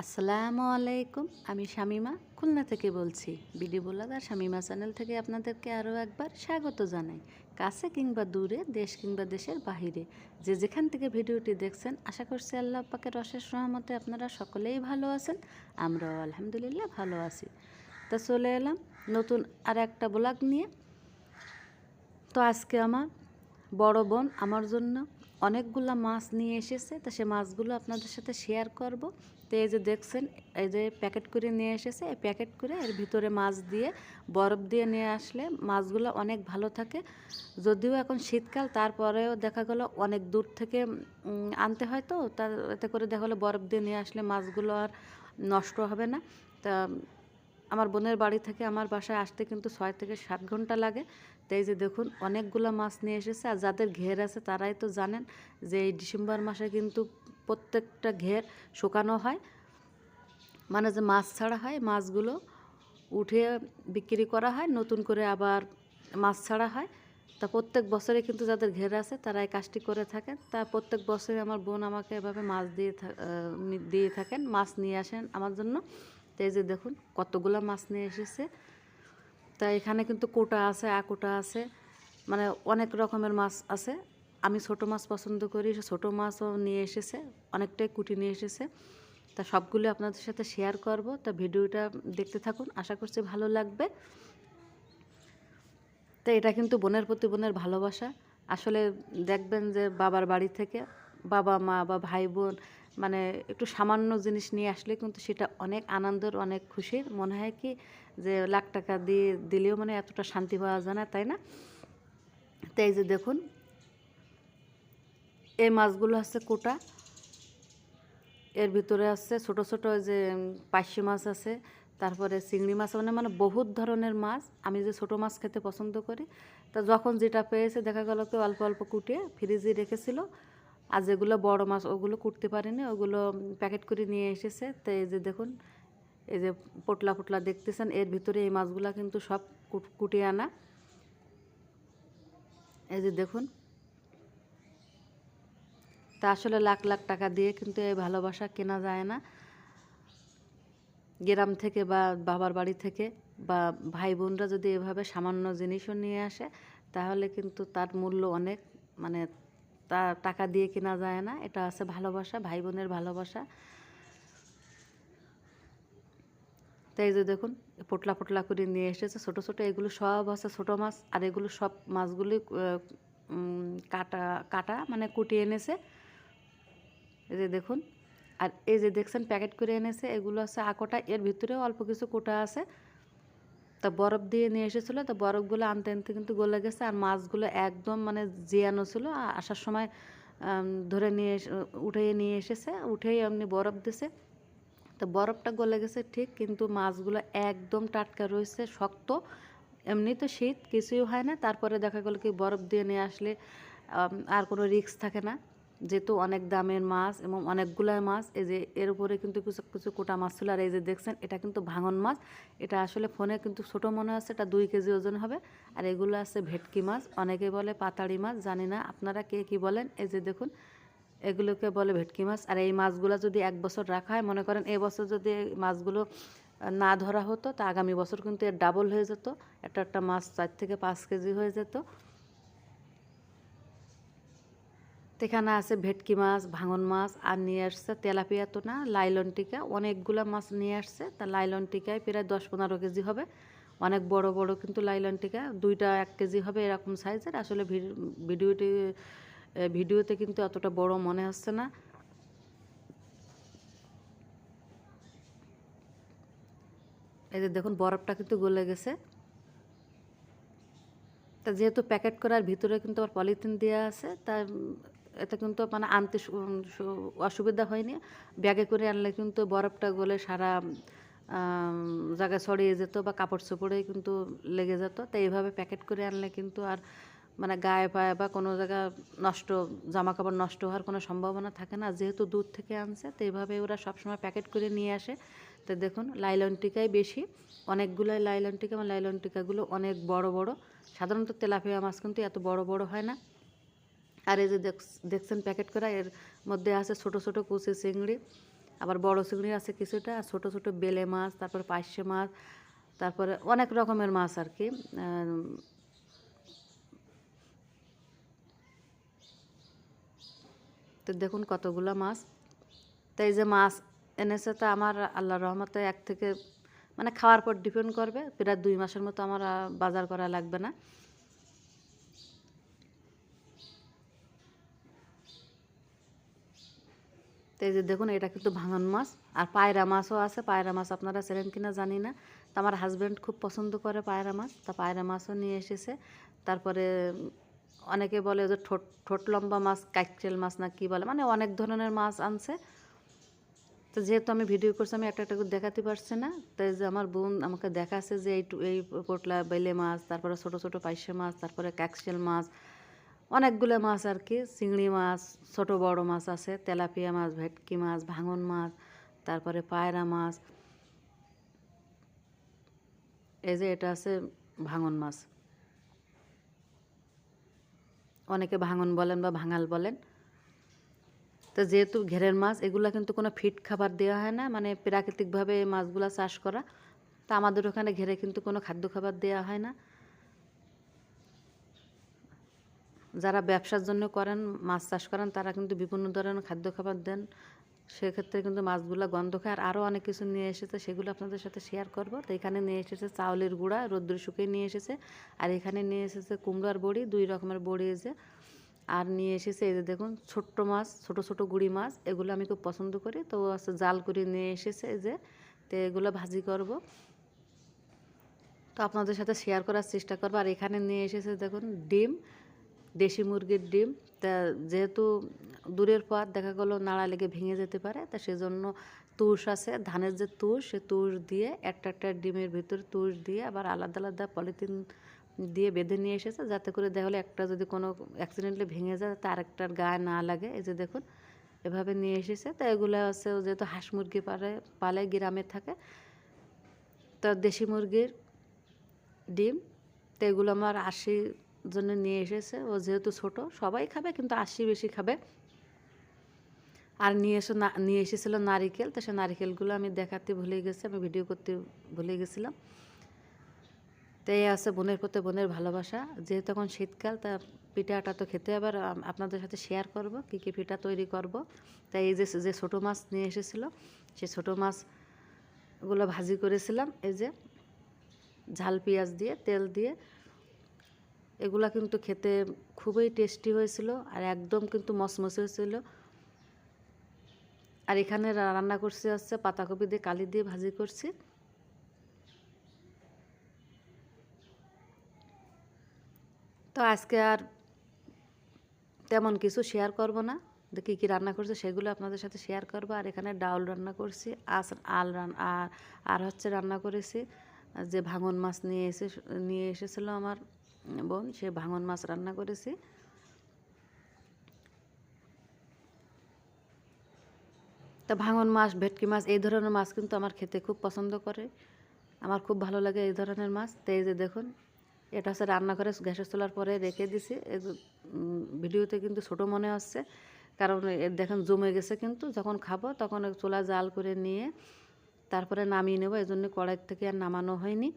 আসসালামু আলাইকুম। আমি শামিমা খুলনা থেকে বলছি। বিডি ব্লগার শামিমা চ্যানেল থেকে আপনাদেরকে আরও একবার স্বাগত জানাই। কাছে কিংবা দূরে, দেশ কিংবা দেশের বাহিরে, যে যেখান থেকে ভিডিওটি দেখছেন, আশা করছি আল্লাহ পাকের অশেষ রহমতে আপনারা সকলেই ভালো আছেন। আমরাও আলহামদুলিল্লাহ ভালো আছি। তা চলে এলাম নতুন আর একটা ব্লগ নিয়ে। তো আজকে আমার বড় বোন আমার জন্য অনেকগুলো মাছ নিয়ে এসেছে, তো সে মাছগুলো আপনাদের সাথে শেয়ার করব। তো এই যে দেখছেন, এই যে প্যাকেট করে নিয়ে এসেছে, এই প্যাকেট করে এর ভিতরে মাছ দিয়ে বরফ দিয়ে নিয়ে আসলে মাছগুলো অনেক ভালো থাকে। যদিও এখন শীতকাল, তারপরেও দেখা গেল অনেক দূর থেকে আনতে হয়, তো তার এতে করে দেখা গেলো বরফ দিয়ে নিয়ে আসলে মাছগুলো আর নষ্ট হবে না। তা আমার বোনের বাড়ি থেকে আমার বাসায় আসতে কিন্তু 6 থেকে 7 ঘন্টা লাগে। তো এই যে দেখুন অনেকগুলো মাছ নিয়ে এসেছে। আর যাদের ঘের আছে তারাই তো জানেন যে এই ডিসেম্বর মাসে কিন্তু প্রত্যেকটা ঘের শুকানো হয়, মানে যে মাছ ছাড়া হয়, মাছগুলো উঠে বিক্রি করা হয়, নতুন করে আবার মাছ ছাড়া হয়। তা প্রত্যেক বছরে কিন্তু যাদের ঘের আছে তারা এই কাজটি করে থাকেন। তা প্রত্যেক বছরে আমার বোন আমাকে এভাবে মাছ দিয়ে থাকেন, মাছ নিয়ে আসেন আমার জন্য। তো এই যে দেখুন কতগুলো মাছ নিয়ে এসেছে। তা এখানে কিন্তু কোটা আছে, কোটা আছে, মানে অনেক রকমের মাছ আছে। আমি ছোট মাছ পছন্দ করি, ছোট মাছও নিয়ে এসেছে, অনেকটাই কুটি নিয়ে এসেছে। তা সবগুলো আপনাদের সাথে শেয়ার করব। তা ভিডিওটা দেখতে থাকুন, আশা করছি ভালো লাগবে। তো এটা কিন্তু বোনের প্রতি বোনের ভালোবাসা। আসলে দেখবেন যে বাবার বাড়ি থেকে বাবা মা বা ভাই বোন মানে একটু সামান্য জিনিস নিয়ে আসলে কিন্তু সেটা অনেক আনন্দের, অনেক খুশির। মনে হয় কি যে লাখ টাকা দিয়ে দিলেও মানে এতটা শান্তি পাওয়া যায় না, তাই না? তো এই যে দেখুন এই মাছগুলো হচ্ছে কোটা, এর ভিতরে আছে ছোট ছোট যে পার্শে মাছ আছে, তারপরে চিংড়ি মাছ, মানে বহুত ধরনের মাছ। আমি যে ছোট মাছ খেতে পছন্দ করি, তা যখন যেটা পেয়েছে দেখা গেল কেউ অল্প অল্প কুটিয়ে ফ্রিজে রেখেছিল। আর যেগুলো বড় মাছ ওগুলো কুটতে পারিনি, ওগুলো প্যাকেট করে নিয়ে এসেছে। তো এই যে দেখুন, এই যে পোটলা পোটলা দেখতেছেন, এর ভিতরে এই মাছগুলো কিন্তু সব কুটিয়ে আনা। এই যে দেখুন, তা আসলে লাখ লাখ টাকা দিয়ে কিন্তু এই ভালোবাসা কেনা যায় না। গ্রাম থেকে বা বাবার বাড়ি থেকে বা ভাই বোনরা যদি এভাবে সামান্য জিনিসও নিয়ে আসে, তাহলে কিন্তু তার মূল্য অনেক, মানে তা টাকা দিয়ে কেনা যায় না। এটা আছে ভালোবাসা, ভাই বোনের ভালোবাসা। তাই যে দেখুন পোটলা পোটলা করে নিয়ে এসেছে ছোটো ছোটো, এগুলো সব আছে ছোটো মাছ। আর এগুলো সব মাছগুলি কাটা কাটা মানে কুটিয়ে এনেছে। এই যে দেখুন, আর এই যে দেখছেন প্যাকেট করে এনেছে, এগুলো আছে আকোটা, এর ভিতরেও অল্প কিছু কোটা আছে। তা বরফ দিয়ে নিয়ে এসেছিলো, তো বরফগুলো আনতে আনতে কিন্তু গলে গেছে। আর মাছগুলো একদম মানে জিয়ানো ছিল। আসার সময় ধরে নিয়ে উঠিয়ে নিয়ে এসেছে, উঠেই এমনি বরফ দিছে। তো বরফটা গলে গেছে ঠিক, কিন্তু মাছগুলো একদম টাটকা রয়েছে, শক্ত। এমনি তো শীত কিছুই হয় না, তারপরে দেখা গেলো কি বরফ দিয়ে নিয়ে আসলে আর কোনো রিস্ক থাকে না, যেহেতু অনেক দামের মাছ এবং অনেকগুলাই মাছ। এই যে এর উপরে কিন্তু কিছু কিছু কোটা মাছ ছিল। আর এই যে দেখছেন এটা কিন্তু ভাঙন মাছ। এটা আসলে ফোনে কিন্তু ছোটো মনে হচ্ছে, এটা 2 কেজি ওজন হবে। আর এগুলো আছে ভেটকি মাছ, অনেকে বলে পাতাড়ি মাছ, জানি না আপনারা কে কী বলেন। এই যে দেখুন এগুলোকে বলে ভেটকি মাছ। আর এই মাছগুলো যদি 1 বছর রাখা হয়, মনে করেন এবছর যদি মাছগুলো না ধরা হতো, তা আগামী বছর কিন্তু এর ডাবল হয়ে যেত। একটা একটা মাছ 4 থেকে 5 কেজি হয়ে যেত। এখানে আছে ভেটকি মাছ, ভাঙন মাছ, আর নিয়ে আসছে তেলাপিয়া, তো না লাইলন টিকা, অনেকগুলো মাছ নিয়ে আসছে। তা লাইলন টিকায় প্রায় 10-15 কেজি হবে, অনেক বড় বড় কিন্তু লাইলন টিকা, 2টা 1 কেজি হবে এরকম সাইজের। আসলে ভিডিওতে কিন্তু অতটা বড় মনে হচ্ছে না। এই যে দেখুন বরফটা কিন্তু গলে গেছে। তা যেহেতু প্যাকেট করার ভিতরে কিন্তু আবার পলিথিন দেওয়া আছে, তা এতে কিন্তু মানে আনতে অসুবিধা হয়নি। ব্যাগে করে আনলে কিন্তু বরফটা গলে সারা জায়গায় ছড়িয়ে যেত বা কাপড় চোপড়েই কিন্তু লেগে যেত। তাই এইভাবে প্যাকেট করে আনলে কিন্তু আর মানে গায়ে পায়ে বা কোনো জায়গা নষ্ট, জামা কাপড় নষ্ট হওয়ার কোনো সম্ভাবনা থাকে না। যেহেতু দূর থেকে আনছে, তো এইভাবে ওরা সবসময় প্যাকেট করে নিয়ে আসে। তো দেখুন লাইলন টিকাই বেশি, অনেকগুলোই লাইলন টিকা, এবং লাইলন টিকাগুলো অনেক বড় বড়। সাধারণত তেলাপিয়া মাছ কিন্তু এত বড় বড় হয় না। আর এই যে দেখছেন প্যাকেট করা, এর মধ্যে আছে ছোট ছোট কুচি চিংড়ি, আবার বড় চিংড়ি আছে কিছুটা, ছোট ছোট বেলে মাছ, তারপরে পার্শে মাছ, তারপরে অনেক রকমের মাছ আর কি। তো দেখুন কতগুলো মাছ। তো এই যে মাছ এনেছে, তো আমার আল্লাহর রহমতে এক থেকে মানে খাওয়ার পর ডিপেন্ড করবে, প্রায় 2 মাসের মতো আমার বাজার করা লাগবে না। তো এই যে দেখুন এটা কিন্তু ভাঙন মাছ। আর পায়রা মাছও আছে, পায়রা মাছ আপনারা চেনেন কিনা জানি না। তো আমার হাজব্যান্ড খুব পছন্দ করে পায়রা মাছ, তা পায়রা মাছও নিয়ে এসেছে। তারপরে অনেকে বলে যে ঠোঁট ঠোঁট লম্বা মাছ, কাইচেল মাছ না কি বলে, মানে অনেক ধরনের মাছ আনছে। তো যেহেতু আমি ভিডিও করছি, আমি একটা একটা করে দেখাতে পারছি না। তাই যে আমার বোন আমাকে দেখাচ্ছে যে এই পোটলা বেলে মাছ, তারপরে ছোট ছোট পাইসে মাছ, তারপরে কাকশেল মাছ, অনেকগুলো মাছ আর কি। চিংড়ি মাছ, ছোট বড় মাছ আছে, তেলাপিয়া মাছ, ভেটকি মাছ, ভাঙন মাছ, তারপরে পায়রা মাছ। এই যে এটা আছে ভাঙন মাছ, অনেকে ভাঙন বলেন বা ভাঙাল বলেন। তো যেহেতু ঘেরের মাছ, এগুলো কিন্তু কোনো ফিড খাবার দেওয়া হয় না, মানে প্রাকৃতিকভাবে এই মাছগুলো চাষ করা। তা আমাদের ওখানে ঘেরে কিন্তু কোনো খাদ্য খাবার দেওয়া হয় না। যারা ব্যবসার জন্য করেন, মাছ চাষ করেন, তারা কিন্তু বিভিন্ন ধরনের খাদ্য খাবার দেন। সেক্ষেত্রে কিন্তু মাছগুলো গন্ধ খায়। আর আরও অনেক কিছু নিয়ে এসেছে, সেগুলো আপনাদের সাথে শেয়ার করব। তো এখানে নিয়ে এসেছে চাউলের গুঁড়া, রৌদ্রে শুকিয়ে নিয়ে এসেছে। আর এখানে নিয়ে এসেছে কুমড়ার বড়ি, 2 রকমের বড়ি এসে। আর নিয়ে এসেছে এই যে দেখুন ছোট্ট মাছ, ছোট ছোট গুঁড়ি মাছ, এগুলো আমি খুব পছন্দ করি। তো আছে জাল করে নিয়ে এসেছে এই যে। তো এগুলো ভাজি করব, তো আপনাদের সাথে শেয়ার করার চেষ্টা করবো। আর এখানে নিয়ে এসেছে দেখুন ডিম, দেশি মুরগির ডিম। তা যেহেতু দূরের পথ, দেখা গেলো নাড়া লেগে ভেঙে যেতে পারে, তা সেজন্য তুষ আছে, ধানের যে তুষ, সে তুষ দিয়ে একটা একটা ডিমের ভিতরে তুষ দিয়ে আবার আলাদা আলাদা পলিথিন দিয়ে বেঁধে নিয়ে এসেছে, যাতে করে দেখা হলে একটা যদি কোনো অ্যাক্সিডেন্টলি ভেঙে যায়, তা আরেকটার গায়ে না লাগে। এই যে দেখুন এভাবে নিয়ে এসেছে। তো এগুলো আছে যেহেতু হাঁস মুরগি পালে গ্রামে থাকে, তো দেশি মুরগির ডিম। তো এগুলো আমার 80 জন্য নিয়ে এসেছে। ও যেহেতু ছোট, সবাই খাবে কিন্তু 80 বেশি খাবে। আর নিয়ে এসেছিলো নারিকেল। তো সে নারিকেলগুলো আমি দেখাতে ভুলে গেছি, আমি ভিডিও করতে ভুলে গেছিলাম। তো এই আছে বোনের প্রতি বোনের ভালোবাসা। যেহেতু এখন শীতকাল, তা পিঠাটা তো খেতে আবার আপনাদের সাথে শেয়ার করব কী কী পিঠা তৈরি করব। তাই এই যে ছোটো মাছ নিয়ে এসেছিলো, সেই ছোটো মাছগুলো ভাজি করেছিলাম এই যে ঝাল পেঁয়াজ দিয়ে, তেল দিয়ে। এগুলা কিন্তু খেতে খুবই টেস্টি হয়েছিল, আর একদম কিন্তু মচমচে হয়েছিল। আর এখানে রান্না করছি হচ্ছে পাতাকপি দিয়ে কালি দিয়ে ভাজি করছি। তো আজকে আর তেমন কিছু শেয়ার করব না, কী কী রান্না করছে সেগুলো আপনাদের সাথে শেয়ার করব। আর এখানে ডাউল রান্না করছি, আর হচ্ছে রান্না করেছি যে ভাঙন মাছ নিয়ে এসেছিলো আমার বোন, সে ভাঙন মাছ রান্না করেছি। তা ভাঙন মাছ, ভেটকি মাছ, এই ধরনের মাছ কিন্তু আমার খেতে খুব পছন্দ করে, আমার খুব ভালো লাগে এই ধরনের মাছ। তো এই যে দেখুন এটা হচ্ছে রান্না করে গ্যাসের চুলার পরে রেখে দিছি। এই ভিডিওতে কিন্তু ছোটো মনে হচ্ছে, কারণ দেখেন জমে গেছে, কিন্তু যখন খাবো তখন চুলা জাল করে নিয়ে তারপরে নামিয়ে নেবো, এই জন্য কড়াই থেকে আর নামানো হয়নি।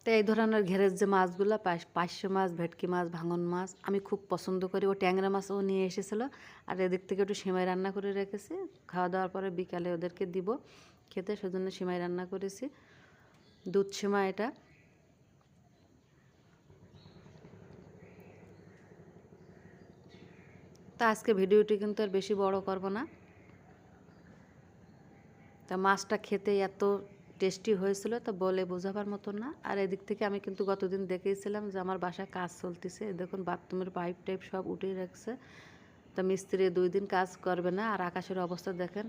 তো এই ধরনের ঘেরের যে মাছগুলো, পার্শে মাছ, ভেটকি মাছ, ভাঙন মাছ আমি খুব পছন্দ করি। ও ট্যাংরা মাছও নিয়ে এসেছিলো। আর এদিক থেকে একটু সিমাই রান্না করে রেখেছি, খাওয়া দাওয়ার পরে বিকালে ওদেরকে দিব খেতে, সেজন্য সিমাই রান্না করেছি, দুধ সিমাই এটা। তা আজকে ভিডিওটি কিন্তু আর বেশি বড় করব না। তা মাছটা খেতে এত টেস্টি হয়েছিল, তো বলে বোঝাবার মতো না। আর এদিক থেকে আমি কিন্তু গতদিন দেখেছিলাম যে আমার বাসায় কাজ চলতেছে, দেখুন বাথরুমের পাইপ টাইপ সব উঠে রাখছে। তো মিস্ত্রি 2 দিন কাজ করবে না। আর আকাশের অবস্থা দেখেন,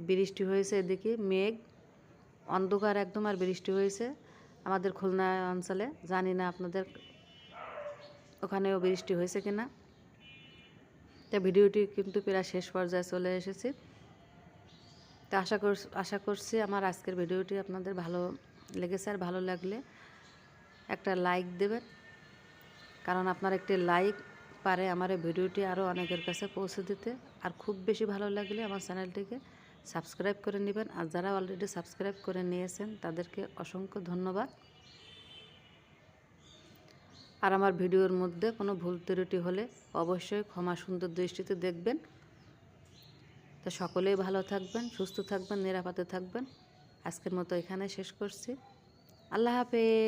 বৃষ্টি হয়েছে, এদিকে মেঘ অন্ধকার একদম, আর বৃষ্টি হয়েছে আমাদের খুলনা অঞ্চলে। জানি না আপনাদের ওখানেও বৃষ্টি হয়েছে কিনা। তো ভিডিওটি কিন্তু প্রায় শেষ পর্যায়ে চলে এসেছি। তো আশা করছি আমার আজকের ভিডিওটি আপনাদের ভালো লেগেছে। আর ভালো লাগলে একটা লাইক দেবেন, কারণ আপনার একটি লাইক পারে আমার এই ভিডিওটি আরও অনেকের কাছে পৌঁছে দিতে। আর খুব বেশি ভালো লাগলে আমার চ্যানেলটিকে সাবস্ক্রাইব করে নেবেন। আর যারা অলরেডি সাবস্ক্রাইব করে নিয়েছেন তাদেরকে অসংখ্য ধন্যবাদ। আর আমার ভিডিওর মধ্যে কোনো ভুল ত্রুটি হলে অবশ্যই ক্ষমা সুন্দর দৃষ্টিতে দেখবেন। তো সকলেই ভালো থাকবেন, সুস্থ থাকবেন, নিরাপদে থাকবেন। আজকের মতো এখানে শেষ করছি। আল্লাহ হাফেজ।